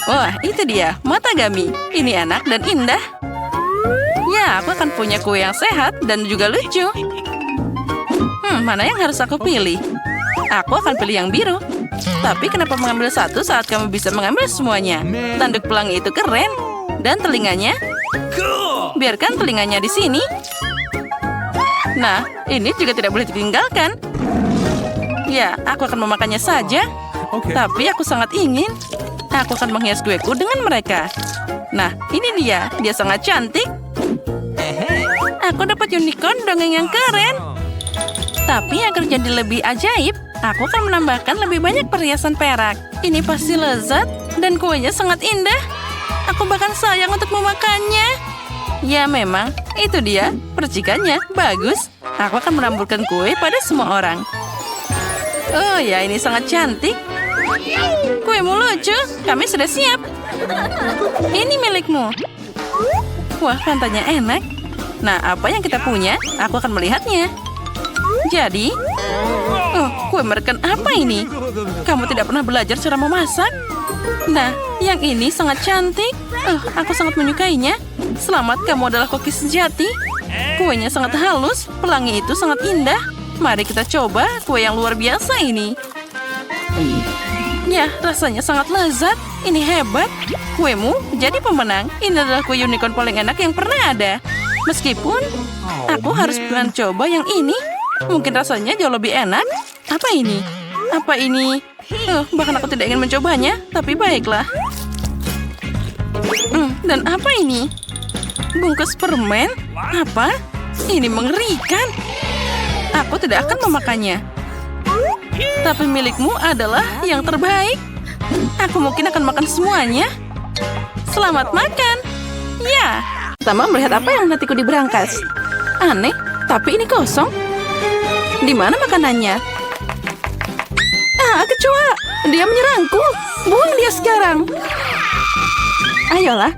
Wah, itu dia, mata Gami. Ini enak dan indah. Ya, aku akan punya kue yang sehat dan juga lucu. Mana yang harus aku pilih? Aku akan pilih yang biru. Tapi kenapa mengambil satu saat kamu bisa mengambil semuanya? Tanduk pelangi itu keren. Dan telinganya. biarkan telinganya di sini. Nah, ini juga tidak boleh ditinggalkan. Ya, aku akan memakannya saja. Tapi aku sangat ingin. Aku akan menghias kueku dengan mereka. Nah, ini dia. Dia sangat cantik. Aku dapat unicorn dongeng yang keren. Tapi agar jadi lebih ajaib, aku akan menambahkan lebih banyak perhiasan perak. Ini pasti lezat dan kuenya sangat indah. Aku bahkan sayang untuk memakannya. Ya memang, itu dia percikannya. Bagus. Aku akan menamburkan kue pada semua orang. Oh ya, ini sangat cantik. Kuemu lucu. Kami sudah siap. Ini milikmu. Wah, pantainya enak. Nah, apa yang kita punya? Aku akan melihatnya. Jadi, kue merekan apa ini? Kamu tidak pernah belajar cara memasak? Nah, yang ini sangat cantik. Aku sangat menyukainya. Selamat, kamu adalah koki sejati. Kuenya sangat halus, pelangi itu sangat indah. Mari kita coba kue yang luar biasa ini. Ya, rasanya sangat lezat. Ini hebat. Kuemu jadi pemenang. Ini adalah kue unicorn paling enak yang pernah ada. Meskipun aku harus mencoba yang ini. Mungkin rasanya jauh lebih enak. Apa ini? Apa ini? Bahkan aku tidak ingin mencobanya. Tapi baiklah. Dan apa ini? Bungkus permen? Apa? Ini mengerikan. Aku tidak akan memakannya. Tapi milikmu adalah yang terbaik. Aku mungkin akan makan semuanya. Selamat makan. Ya. Pertama melihat apa yang nantiku di berangkas. Aneh, tapi ini kosong. Di mana makanannya? Kecoa. Dia menyerangku. Buang dia sekarang. Ayolah.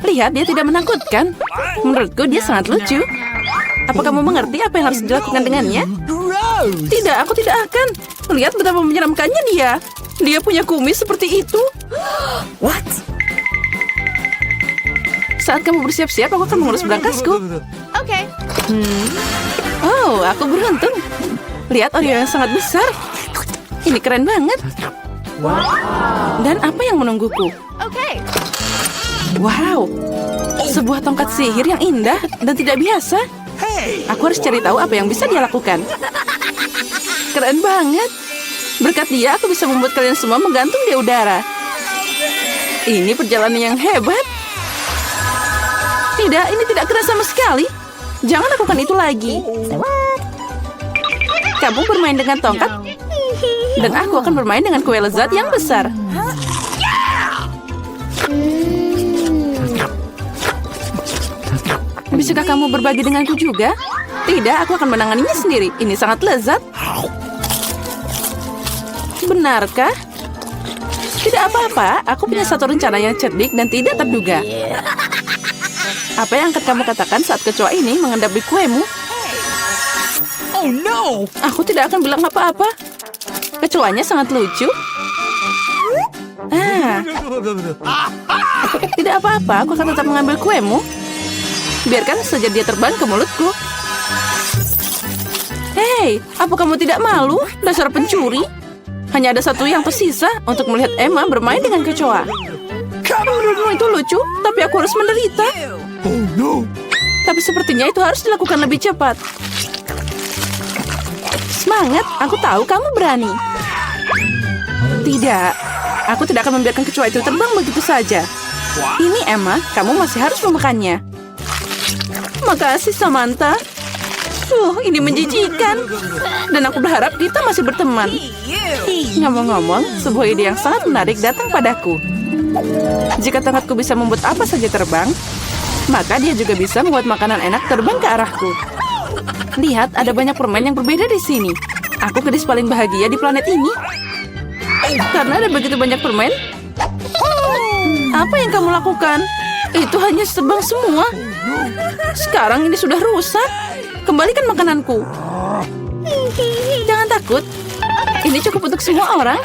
Lihat, dia tidak menakutkan. Menurutku dia sangat lucu. Apa kamu mengerti apa yang harus dilakukan dengannya? Tidak, aku tidak akan. Lihat betapa menyeramkannya dia. Dia punya kumis seperti itu. What? Saat kamu bersiap-siap, aku akan mengurus berangkasku. Okay. Oh, aku beruntung. Lihat Oreo yang sangat besar. Ini keren banget. Dan apa yang menungguku? Okay. Wow, sebuah tongkat sihir yang indah dan tidak biasa. Aku harus cari tahu apa yang bisa dia lakukan. Keren banget. Berkat dia, aku bisa membuat kalian semua menggantung di udara. Ini perjalanan yang hebat. Tidak, ini tidak keras sama sekali. Jangan lakukan itu lagi. Kamu bermain dengan tongkat, dan aku akan bermain dengan kue lezat yang besar. Bisakah kamu berbagi denganku juga? Tidak, aku akan menanganinya sendiri. Ini sangat lezat. Benarkah? Tidak apa-apa, aku punya satu rencana yang cerdik dan tidak terduga. Apa yang akan kamu katakan saat kecoa ini mengendap di kuemu? Oh no! Aku tidak akan bilang apa-apa. Kecoanya sangat lucu. Tidak apa-apa, aku akan tetap mengambil kuemu. Biarkan saja dia terbang ke mulutku. Hei, apa kamu tidak malu? Dasar pencuri. Hanya ada satu yang tersisa untuk melihat Emma bermain dengan kecoa. Menurutmu itu lucu, tapi aku harus menderita. Oh no! Tapi sepertinya itu harus dilakukan lebih cepat. Semangat, aku tahu kamu berani. Tidak, aku tidak akan membiarkan kecoa itu terbang begitu saja. Ini Emma, kamu masih harus memakannya. Makasih Samantha. Ini menjijikan. Dan aku berharap kita masih berteman. Ngomong-ngomong, sebuah ide yang sangat menarik datang padaku. Jika tongkatku bisa membuat apa saja terbang, maka dia juga bisa membuat makanan enak terbang ke arahku. Lihat, ada banyak permen yang berbeda di sini. Aku gadis paling bahagia di planet ini. Karena ada begitu banyak permen. Apa yang kamu lakukan? Itu hanya terbang semua. Sekarang ini sudah rusak. Kembalikan makananku. Jangan takut. Ini cukup untuk semua orang.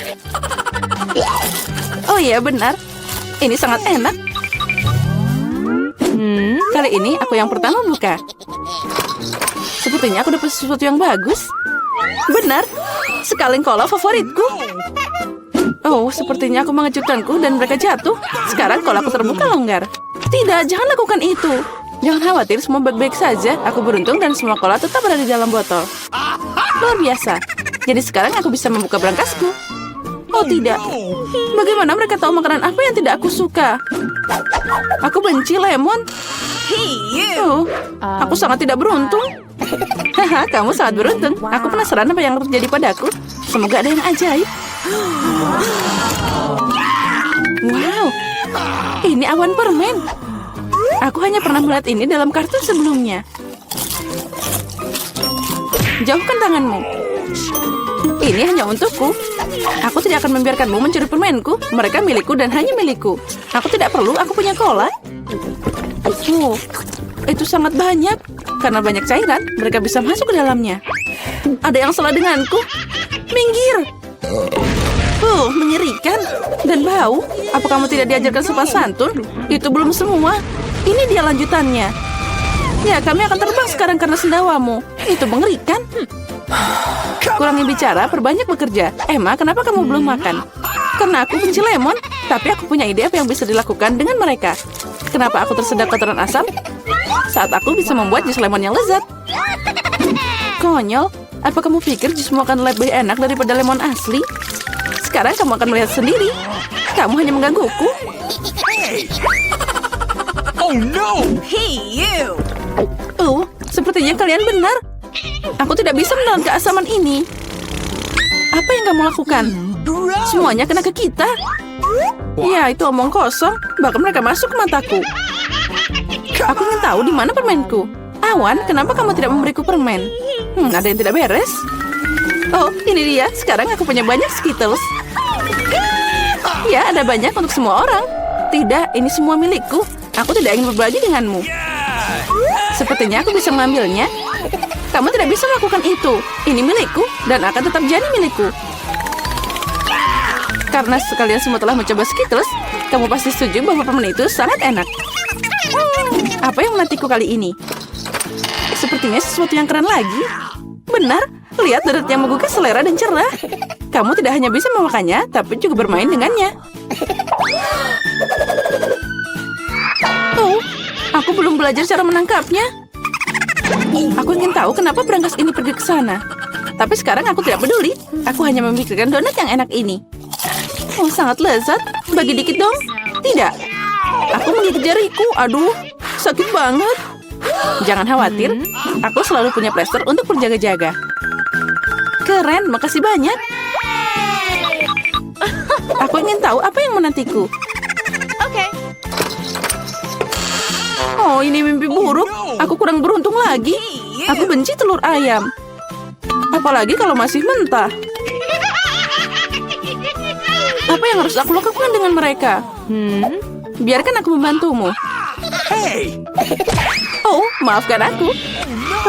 Oh iya, benar. Ini sangat enak. Kali ini aku yang pertama buka. Sepertinya aku dapat sesuatu yang bagus. Benar. Sekaleng kola favoritku. Oh, sepertinya aku mengejutkanku dan mereka jatuh. Sekarang kolaku terbuka longgar. Tidak, jangan lakukan itu. Jangan khawatir, semua baik-baik saja. Aku beruntung dan semua kola tetap berada di dalam botol. Luar biasa. Jadi sekarang aku bisa membuka berangkasku. Oh tidak. Bagaimana mereka tahu makanan apa yang tidak aku suka? Aku benci lemon. Oh, aku sangat tidak beruntung. Haha, kamu sangat beruntung. Aku penasaran apa yang terjadi padaku. Semoga ada yang ajaib. Wow, ini awan permen. Aku hanya pernah melihat ini dalam kartun sebelumnya. Jauhkan tanganmu. Ini hanya untukku. Aku tidak akan membiarkanmu mencuri permenku. Mereka milikku dan hanya milikku. Aku tidak perlu, aku punya cola. Oh, itu sangat banyak. Karena banyak cairan, mereka bisa masuk ke dalamnya. Ada yang salah denganku. Minggir. Mengerikan. Dan bau. Apa kamu tidak diajarkan sopan santun? Itu belum semua. Ini dia lanjutannya. Ya, kami akan terbang sekarang karena sendawamu. Itu mengerikan. Kurangi bicara, perbanyak bekerja. Emma, kenapa kamu belum makan? Karena aku benci lemon. Tapi aku punya ide apa yang bisa dilakukan dengan mereka. Kenapa aku tersedak kotoran asam? Saat aku bisa membuat jus lemon yang lezat. Konyol. Apa kamu pikir jusmu akan lebih enak daripada lemon asli? Sekarang kamu akan melihat sendiri. Kamu hanya menggangguku. Oh no! Sepertinya kalian benar. Aku tidak bisa menelan keasaman ini. Apa yang kamu lakukan? Semuanya kena ke kita. Ya, itu omong kosong. Bahkan mereka masuk ke mataku. Aku ingin tahu di mana permenku. Awan, kenapa kamu tidak memberiku permen? Ada yang tidak beres. Oh, ini dia. Sekarang aku punya banyak Skittles. Ya, ada banyak untuk semua orang. Tidak, ini semua milikku. Aku tidak ingin berbagi denganmu. Sepertinya aku bisa mengambilnya. Kamu tidak bisa melakukan itu. Ini milikku dan akan tetap jadi milikku. Karena sekalian semua telah mencoba Skittles, kamu pasti setuju bahwa permen itu sangat enak. Apa yang menantiku kali ini? Sepertinya sesuatu yang keren lagi. Benar, lihat deret yang menggugah selera dan cerah. Kamu tidak hanya bisa memakannya, tapi juga bermain dengannya. Oh, aku belum belajar cara menangkapnya. Aku ingin tahu kenapa berangkas ini pergi ke sana. Tapi sekarang aku tidak peduli. Aku hanya memikirkan donat yang enak ini. Oh, sangat lezat. Bagi dikit dong. Tidak. Aku menggigit jariku. Aduh, sakit banget. Jangan khawatir. Aku selalu punya plester untuk berjaga-jaga. Keren, makasih banyak. Aku ingin tahu apa yang menantiku. Oh, ini mimpi buruk. Aku kurang beruntung lagi. Aku benci telur ayam. Apalagi kalau masih mentah. Apa yang harus aku lakukan dengan mereka? Biarkan aku membantumu. Oh, maafkan aku.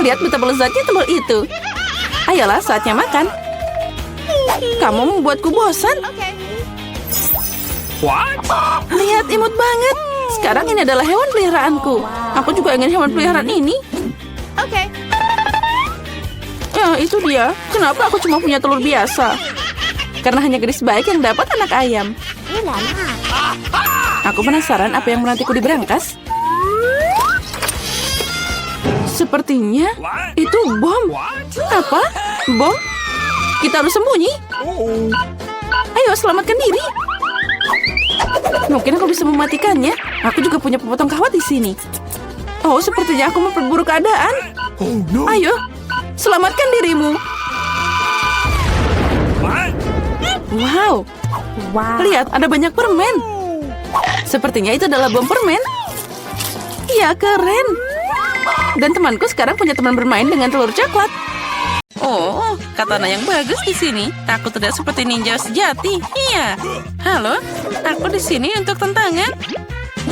Lihat betapa lezatnya telur itu. Ayolah, saatnya makan. Kamu membuatku bosan. Lihat, imut banget. Sekarang ini adalah hewan peliharaanku. Aku juga ingin hewan peliharaan ini. Ya, itu dia. Kenapa aku cuma punya telur biasa? Karena hanya gadis baik yang dapat anak ayam. Aku penasaran apa yang menantiku di berangkas. Sepertinya itu bom. Apa? Bom? Kita harus sembunyi. Ayo, selamatkan diri. Mungkin aku bisa mematikannya. Aku juga punya pemotong kawat di sini. Oh, sepertinya aku memperburuk keadaan. Ayo, selamatkan dirimu. Wow. Lihat, ada banyak permen. Sepertinya itu adalah bom permen. Ya, keren. Dan temanku sekarang punya teman bermain dengan telur coklat. Oh, katana yang bagus di sini. Aku tidak seperti ninja sejati. Iya. Halo, aku di sini untuk tantangan.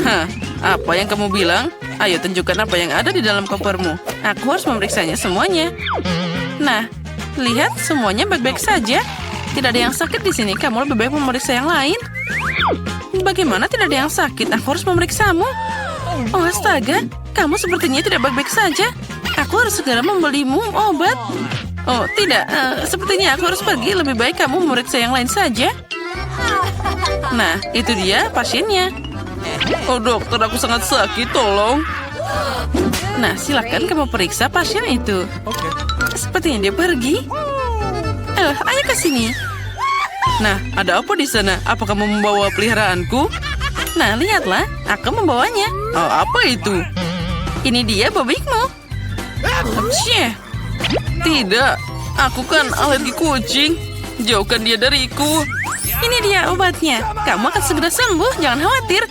Hah, apa yang kamu bilang? Ayo tunjukkan apa yang ada di dalam kopermu. Aku harus memeriksanya semuanya. Nah, lihat semuanya baik-baik saja. Tidak ada yang sakit di sini. Kamu lebih baik memeriksa yang lain. Bagaimana tidak ada yang sakit? Aku harus memeriksamu. Oh, astaga. Kamu sepertinya tidak baik-baik saja. Aku harus segera membelimu obat. Oh, tidak. Sepertinya aku harus pergi. Lebih baik kamu memeriksa yang lain saja. Nah, itu dia pasiennya. Oh, dokter, aku sangat sakit. Tolong. Nah, silakan kamu periksa pasien itu. Sepertinya dia pergi. Ayo ke sini. Nah, ada apa di sana? Apa kamu membawa peliharaanku? Nah, lihatlah, aku membawanya. Oh, apa itu? Ini dia bobikmu. Cie. Tidak, aku kan alergi kucing. Jauhkan dia dariku. Ini dia obatnya. Kamu akan segera sembuh, jangan khawatir.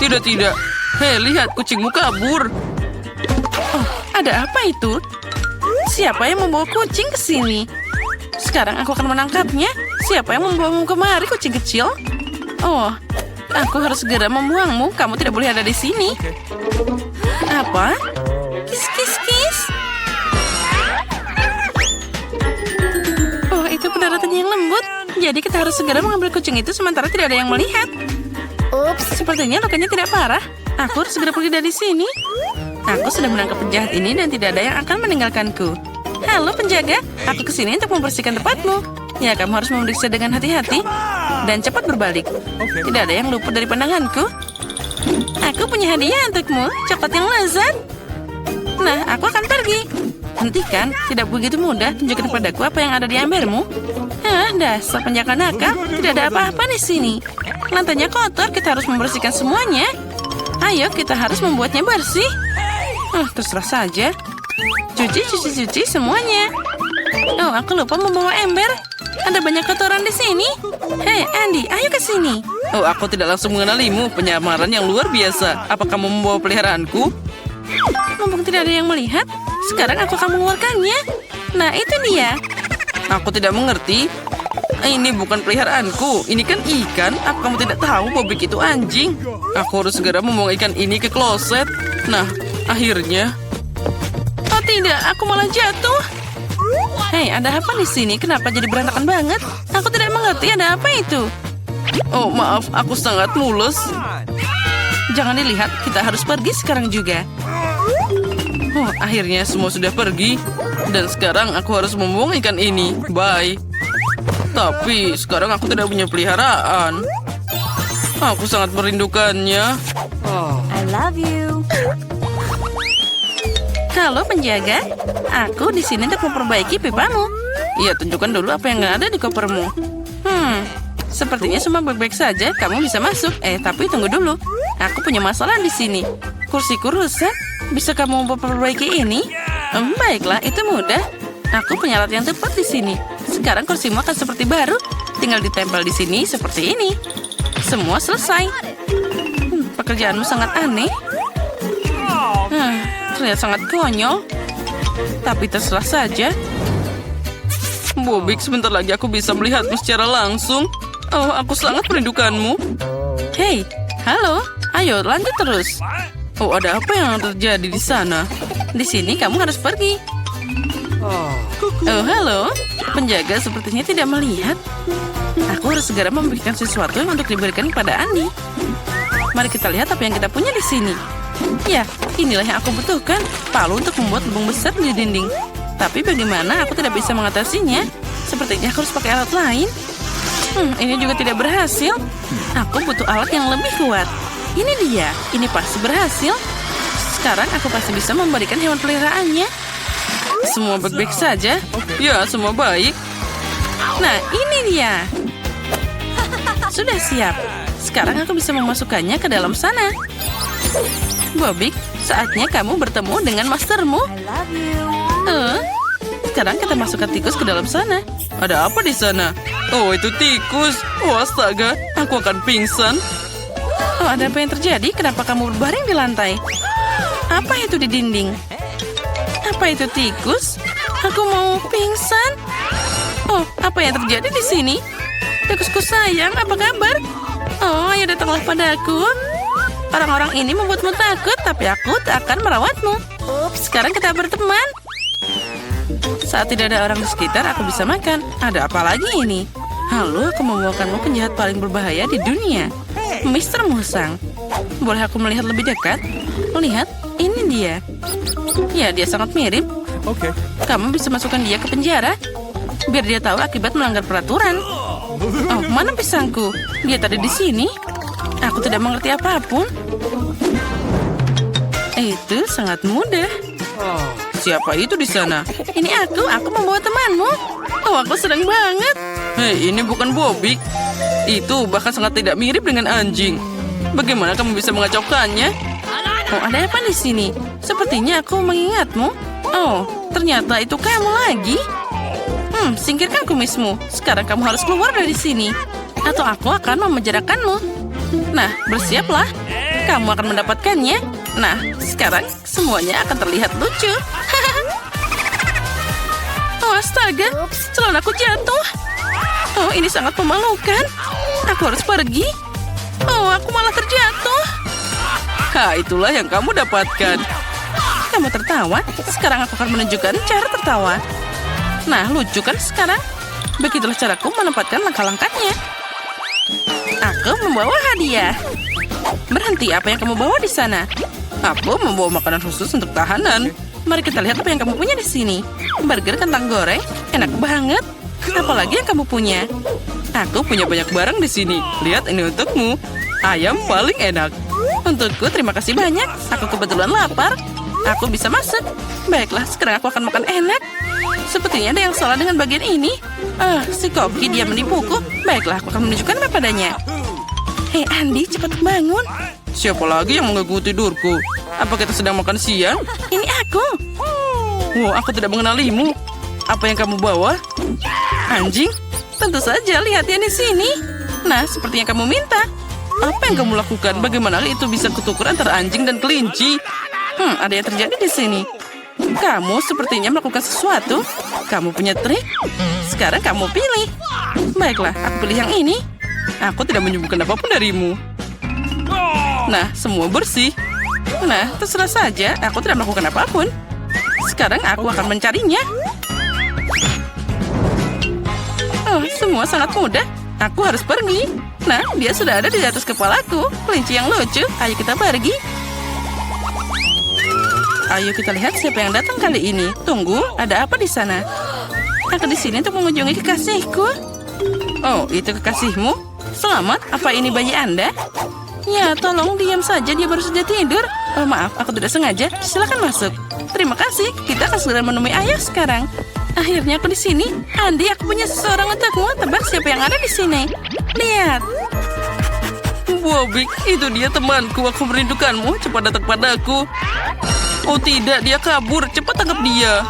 Tidak. Hei, lihat kucingmu kabur. Oh, ada apa itu? Siapa yang membawa kucing ke sini? Sekarang aku akan menangkapnya. Siapa yang membawamu kemari, kucing kecil? Oh, aku harus segera membuangmu. Kamu tidak boleh ada di sini. Apa? Kis. Oh, itu pendaratannya yang lembut. Jadi kita harus segera mengambil kucing itu sementara tidak ada yang melihat. Ups, sepertinya lukanya tidak parah. Aku harus segera pergi dari sini. Aku sudah menangkap penjahat ini dan tidak ada yang akan meninggalkanku. Halo penjaga, aku kesini untuk membersihkan tempatmu. Ya, kamu harus memeriksa dengan hati-hati dan cepat berbalik. Tidak ada yang luput dari pandanganku. Aku punya hadiah untukmu, coklat yang lezat. Nah, aku akan pergi. Hentikan, tidak begitu mudah. Tunjukkan padaku apa yang ada di embermu. Dasar penjaga nakal. Tidak ada apa-apa di sini. Lantainya kotor, kita harus membersihkan semuanya. Ayo, kita harus membuatnya bersih. Terserah saja. Cuci semuanya. Oh, aku lupa membawa ember. Ada banyak kotoran di sini. Hei, Andy, ayo ke sini. Oh, aku tidak langsung mengenalimu. Penyamaran yang luar biasa. Apa kamu membawa peliharaanku? Mumpung tidak ada yang melihat, sekarang aku akan mengeluarkannya. Nah, itu dia. Aku tidak mengerti. Ini bukan peliharaanku. Ini kan ikan. Apa kamu tidak tahu Bobik itu anjing? Aku harus segera membuang ikan ini ke kloset. Nah, akhirnya. Oh tidak, aku malah jatuh. Hei, ada apa di sini? Kenapa jadi berantakan banget? Aku tidak mengerti ada apa itu. Oh, maaf, aku sangat mules. Jangan dilihat, kita harus pergi sekarang juga. Oh, akhirnya semua sudah pergi. Dan sekarang aku harus membuang ikan ini. Bye. Tapi sekarang aku tidak punya peliharaan. Aku sangat merindukannya. I love you. Halo penjaga, aku di sini untuk memperbaiki pipamu. Iya, tunjukkan dulu apa yang ada di kopermu. Sepertinya semua baik-baik saja. Kamu bisa masuk. Tapi tunggu dulu. Aku punya masalah di sini. Kursiku rusak. Bisa kamu memperbaiki ini? Baiklah, itu mudah. Aku punya alat yang tepat di sini. Sekarang kursimu akan seperti baru. Tinggal ditempel di sini seperti ini. Semua selesai. Pekerjaanmu sangat aneh. Terlihat sangat konyol. Tapi terserah saja. Bobik, sebentar lagi aku bisa melihatmu secara langsung. Oh, aku sangat merindukanmu. Hei, halo. Ayo, lanjut terus. Oh, ada apa yang terjadi di sana? Di sini kamu harus pergi. Oh, halo. Penjaga sepertinya tidak melihat. Aku harus segera memberikan sesuatu yang untuk diberikan kepada Andy. Mari kita lihat apa yang kita punya di sini. Ya, inilah yang aku butuhkan. Palu untuk membuat lubang besar di dinding. Tapi bagaimana aku tidak bisa mengatasinya? Sepertinya aku harus pakai alat lain. Ini juga tidak berhasil. Aku butuh alat yang lebih kuat. Ini dia. Ini pasti berhasil. Sekarang aku pasti bisa memberikan hewan peliharaannya. Semua baik-baik saja. Ya, semua baik. Nah, ini dia. Sudah siap. Sekarang aku bisa memasukkannya ke dalam sana. Bobik, saatnya kamu bertemu dengan mastermu. I love you. Sekarang kita masukkan tikus ke dalam sana. Ada apa di sana? Oh, itu tikus. Oh, astaga, aku akan pingsan. Oh, ada apa yang terjadi? Kenapa kamu berbaring di lantai? Apa itu di dinding? Apa itu tikus? Aku mau pingsan. Oh, apa yang terjadi di sini? Tikusku sayang, apa kabar? Oh, ayo datanglah padaku. Orang-orang ini membuatmu takut, tapi aku tak akan merawatmu. Sekarang kita berteman. Saat tidak ada orang di sekitar, aku bisa makan. Ada apa lagi ini? Halo, aku membawakanmu penjahat paling berbahaya di dunia. Mr. Musang. Boleh aku melihat lebih dekat? Lihat, ini dia. Ya, dia sangat mirip. Kamu bisa masukkan dia ke penjara. Biar dia tahu akibat melanggar peraturan. Oh, mana pisangku? Dia tadi di sini. Aku tidak mengerti apapun. Itu sangat mudah. Siapa itu di sana? Ini aku membawa temanmu. Oh, aku senang banget. Hei, ini bukan Bobby. Itu bahkan sangat tidak mirip dengan anjing. Bagaimana kamu bisa mengacaukannya? Oh, ada apa di sini? Sepertinya aku mengingatmu. Oh, ternyata itu kamu lagi. Singkirkan kumismu. Sekarang kamu harus keluar dari sini. Atau aku akan memenjarakanmu. Nah, bersiaplah. Kamu akan mendapatkannya. Nah, sekarang semuanya akan terlihat lucu. Oh, astaga. Celanaku jatuh. Oh, ini sangat memalukan. Aku harus pergi. Oh, aku malah terjatuh. Itulah yang kamu dapatkan. Kamu tertawa. Sekarang aku akan menunjukkan cara tertawa. Nah, lucu kan sekarang? Begitulah caraku menempatkan langkah-langkahnya. Aku membawa hadiah. Berhenti, apa yang kamu bawa di sana? Aku membawa makanan khusus untuk tahanan. Mari kita lihat apa yang kamu punya di sini. Burger kentang goreng, enak banget. Apalagi yang kamu punya? Aku punya banyak barang di sini. Lihat, ini untukmu. Ayam paling enak. Untukku, terima kasih banyak. Aku kebetulan lapar. Aku bisa masuk. Baiklah, sekarang aku akan makan enak. Sepertinya ada yang salah dengan bagian ini. Si Koki dia menipuku. Baiklah, aku akan menunjukkan padanya. Hei Andy, cepat bangun. Siapa lagi yang mengganggu tidurku? Apa kita sedang makan siang? Ini aku. Wow, aku tidak mengenalimu. Apa yang kamu bawa? Anjing? Tentu saja, lihat ya di sini. Nah, seperti yang kamu minta. Apa yang kamu lakukan? Bagaimana itu bisa ketuker antara anjing dan kelinci? Ada yang terjadi di sini. Kamu sepertinya melakukan sesuatu. Kamu punya trik. Sekarang kamu pilih. Baiklah, aku pilih yang ini. Aku tidak menyembuhkan apapun darimu. Nah, semua bersih. Nah, terserah saja. Aku tidak melakukan apapun. Sekarang aku akan mencarinya. Oh, semua sangat mudah. Aku harus pergi. Nah, dia sudah ada di atas kepalaku. Kelinci yang lucu. Ayo kita pergi. Ayo kita lihat siapa yang datang kali ini. Tunggu, ada apa di sana? Aku di sini untuk mengunjungi kekasihku. Oh, itu kekasihmu? Selamat, apa ini bayi Anda? Ya, tolong diam saja, dia baru saja tidur. Oh, maaf, aku tidak sengaja. Silakan masuk. Terima kasih, kita akan segera menemui ayah sekarang. Akhirnya aku di sini. Andy, aku punya seseorang untukmu. Tebak siapa yang ada di sini. Lihat. Bobby, itu dia temanku. Aku merindukanmu. Cepat datang padaku. Oh tidak, dia kabur. Cepat tangkap dia.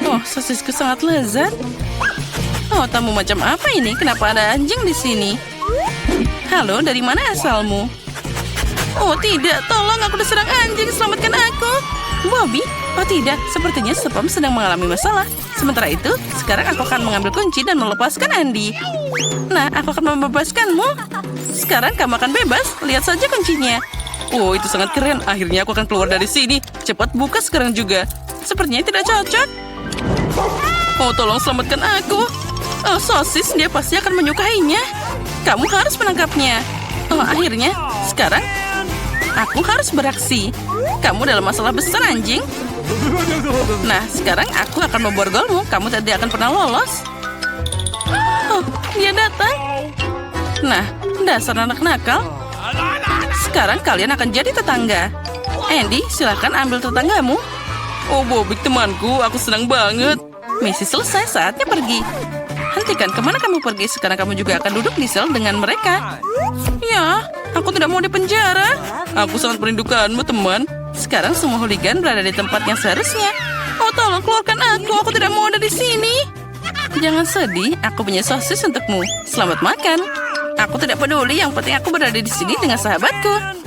Oh, sosisku sangat lezat. Oh, tamu macam apa ini? Kenapa ada anjing di sini? Halo, dari mana asalmu? Oh tidak, tolong aku diserang anjing. Selamatkan aku. Bobby, oh tidak, sepertinya Spam sedang mengalami masalah. Sementara itu, sekarang aku akan mengambil kunci dan melepaskan Andy. Nah, aku akan membebaskanmu. Sekarang kamu akan bebas. Lihat saja kuncinya. Oh, itu sangat keren. Akhirnya aku akan keluar dari sini. Cepat buka sekarang juga. Sepertinya tidak cocok. Oh, tolong selamatkan aku. Oh, sosis, dia pasti akan menyukainya. Kamu harus menangkapnya. Oh, akhirnya, sekarang aku harus beraksi. Kamu dalam masalah besar, anjing. Nah, sekarang aku akan memborgolmu. Kamu tidak akan pernah lolos. Oh, dia datang. Nah, dasar anak nakal. Sekarang kalian akan jadi tetangga. Andy, silakan ambil tetanggamu. Oh, Bobby temanku, aku senang banget. Misi selesai, saatnya pergi. Hentikan, kemana kamu pergi? Sekarang kamu juga akan duduk di sel dengan mereka. Ya, aku tidak mau di penjara. Aku sangat merindukanmu, teman. Sekarang semua hooligan berada di tempat yang seharusnya. Oh, tolong keluarkan aku tidak mau ada di sini. Jangan sedih, aku punya sosis untukmu. Selamat makan. Aku tidak peduli, yang penting aku berada di sini dengan sahabatku.